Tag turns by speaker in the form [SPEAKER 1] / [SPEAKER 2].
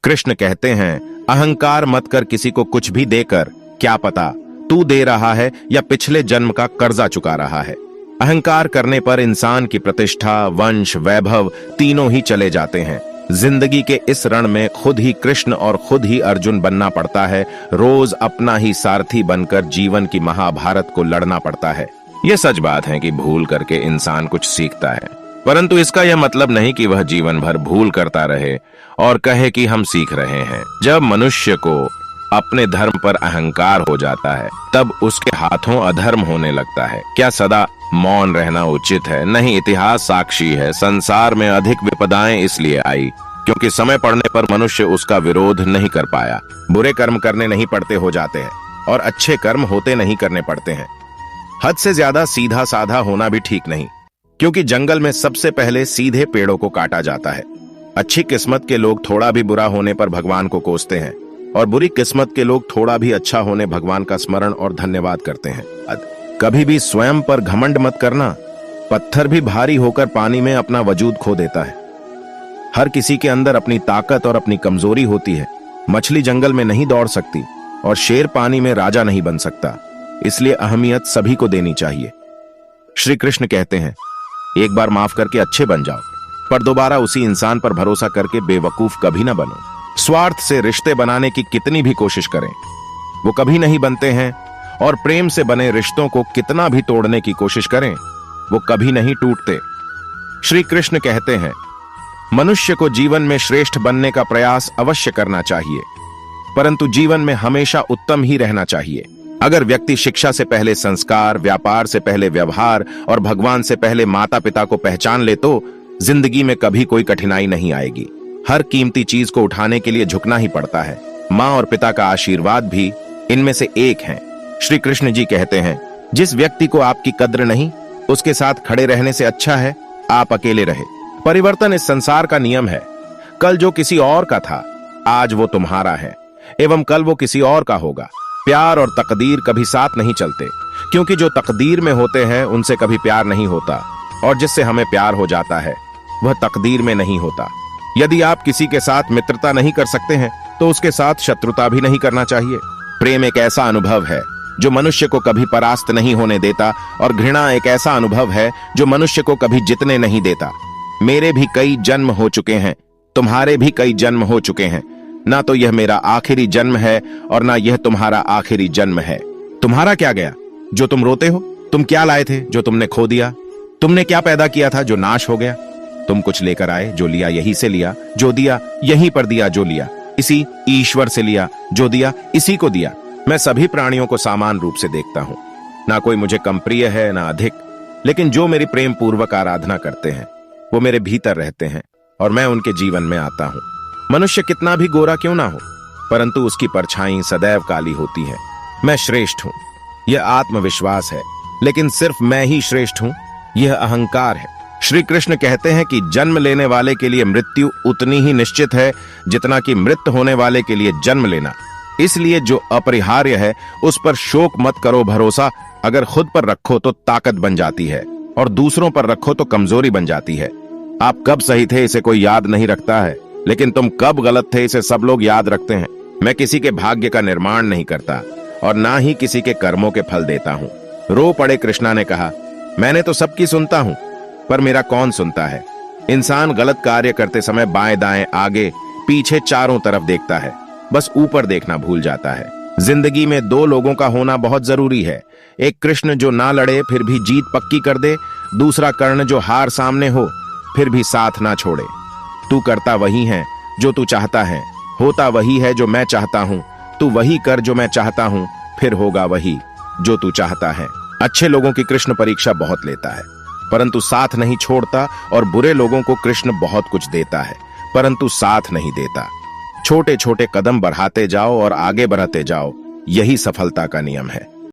[SPEAKER 1] कृष्ण कहते हैं, अहंकार मत कर किसी को कुछ भी देकर, क्या पता तू दे रहा है या पिछले जन्म का कर्जा चुका रहा है। अहंकार करने पर इंसान की प्रतिष्ठा, वंश, वैभव तीनों ही चले जाते हैं। जिंदगी के इस रण में खुद ही कृष्ण और खुद ही अर्जुन बनना पड़ता है। रोज अपना ही सारथी बनकर जीवन की महाभारत को लड़ना पड़ता है। यह सच बात है कि भूल करके इंसान कुछ सीखता है, परंतु इसका यह मतलब नहीं कि वह जीवन भर भूल करता रहे और कहे कि हम सीख रहे हैं। जब मनुष्य को अपने धर्म पर अहंकार हो जाता है, तब उसके हाथों अधर्म होने लगता है। क्या सदा मौन रहना उचित है? नहीं, इतिहास साक्षी है। संसार में अधिक विपदाएं इसलिए आई क्योंकि समय पड़ने पर मनुष्य उसका विरोध नहीं कर पाया। बुरे कर्म करने नहीं पड़ते हो जाते हैं और अच्छे कर्म होते नहीं करने पड़ते हैं। हद से ज्यादा सीधा साधा होना भी ठीक नहीं, क्योंकि जंगल में सबसे पहले सीधे पेड़ों को काटा जाता है। अच्छी किस्मत के लोग थोड़ा भी बुरा होने पर भगवान को कोसते हैं और बुरी किस्मत के लोग थोड़ा भी अच्छा होने भगवान का स्मरण और धन्यवाद करते हैं। कभी भी स्वयं पर घमंड मत करना। पत्थर भी भारी होकर पानी में अपना वजूद खो देता है। हर किसी के अंदर अपनी ताकत और अपनी कमजोरी होती है। मछली जंगल में नहीं दौड़ सकती और शेर पानी में राजा नहीं बन सकता, इसलिए अहमियत सभी को देनी चाहिए। श्री कृष्ण कहते हैं, एक बार माफ करके अच्छे बन जाओ, पर दोबारा उसी इंसान पर भरोसा करके बेवकूफ कभी ना बनो। स्वार्थ से रिश्ते बनाने की कितनी भी कोशिश करें, वो कभी नहीं बनते हैं, और प्रेम से बने रिश्तों को कितना भी तोड़ने की कोशिश करें, वो कभी नहीं टूटते। श्री कृष्ण कहते हैं, मनुष्य को जीवन में श्रेष्ठ बनने का प्रयास अवश्य करना चाहिए, परंतु जीवन में हमेशा उत्तम ही रहना चाहिए। अगर व्यक्ति शिक्षा से पहले संस्कार, व्यापार से पहले व्यवहार और भगवान से पहले माता पिता को पहचान ले तो जिंदगी में कभी कोई कठिनाई नहीं आएगी। हर कीमती चीज को उठाने के लिए झुकना ही पड़ता है। माँ और पिता का आशीर्वाद भी इनमें से एक है। श्री कृष्ण जी कहते हैं, जिस व्यक्ति को आपकी कद्र नहीं, उसके साथ खड़े रहने से अच्छा है आप अकेले रहे। परिवर्तन इस संसार का नियम है। कल जो किसी और का था, आज वो तुम्हारा है एवं कल वो किसी और का होगा। प्यार और तकदीर कभी साथ नहीं चलते, क्योंकि जो तकदीर में होते हैं उनसे कभी प्यार नहीं होता, और जिससे हमें प्यार हो जाता है वह तकदीर में नहीं होता। यदि आप किसी के साथ मित्रता नहीं कर सकते हैं तो उसके साथ शत्रुता भी नहीं करना चाहिए। प्रेम एक ऐसा अनुभव है जो मनुष्य को कभी परास्त नहीं होने देता, और घृणा एक ऐसा अनुभव है जो मनुष्य को कभी जीतने नहीं देता। मेरे भी कई जन्म हो चुके हैं, तुम्हारे भी कई जन्म हो चुके हैं। ना तो यह मेरा आखिरी जन्म है और ना यह तुम्हारा आखिरी जन्म है। तुम्हारा क्या गया जो तुम रोते हो? तुम क्या लाए थे जो तुमने खो दिया? तुमने क्या पैदा किया था जो नाश हो गया? तुम कुछ लेकर आए, जो लिया यहीं से लिया, जो दिया यहीं पर दिया, जो लिया इसी ईश्वर से लिया, जो दिया इसी को दिया। मैं सभी प्राणियों को समान रूप से देखता हूँ, ना कोई मुझे कम प्रिय है ना अधिक, लेकिन जो मेरी प्रेम पूर्वक आराधना करते हैं वो मेरे भीतर रहते हैं और मैं उनके जीवन में आता हूँ। मनुष्य कितना भी गोरा क्यों ना हो, परंतु उसकी परछाई सदैव काली होती है। मैं श्रेष्ठ हूँ, यह आत्मविश्वास है, लेकिन सिर्फ मैं ही श्रेष्ठ हूँ, यह अहंकार है। श्री कृष्ण कहते हैं कि जन्म लेने वाले के लिए मृत्यु उतनी ही निश्चित है जितना कि मृत होने वाले के लिए जन्म लेना। इसलिए जो अपरिहार्य है उस पर शोक मत करो भरोसा। अगर खुद पर रखो तो ताकत बन जाती है और दूसरों पर रखो तो कमजोरी बन जाती है। आप कब सही थे इसे कोई याद नहीं रखता है, लेकिन तुम कब गलत थे इसे सब लोग याद रखते हैं। मैं किसी के भाग्य का निर्माण नहीं करता और ना ही किसी के कर्मों के फल देता हूँ। रो पड़े कृष्णा ने कहा, मैंने तो सबकी सुनता हूँ, पर मेरा कौन सुनता है। इंसान गलत कार्य करते समय बाएं दाएं आगे पीछे चारों तरफ देखता है, बस ऊपर देखना भूल जाता है। जिंदगी में दो लोगों का होना बहुत जरूरी है। एक कृष्ण जो ना लड़े फिर भी जीत पक्की कर दे, दूसरा कर्ण जो हार सामने हो फिर भी साथ ना छोड़े। तू करता वही है जो तू चाहता है, होता वही है जो मैं चाहता हूँ। तू वही कर जो मैं चाहता हूँ, फिर होगा वही जो तू चाहता है। अच्छे लोगों की कृष्ण परीक्षा बहुत लेता है, परंतु साथ नहीं छोड़ता, और बुरे लोगों को कृष्ण बहुत कुछ देता है, परंतु साथ नहीं देता। छोटे छोटे कदम बढ़ाते जाओ और आगे बढ़ाते जाओ, यही सफलता का नियम है।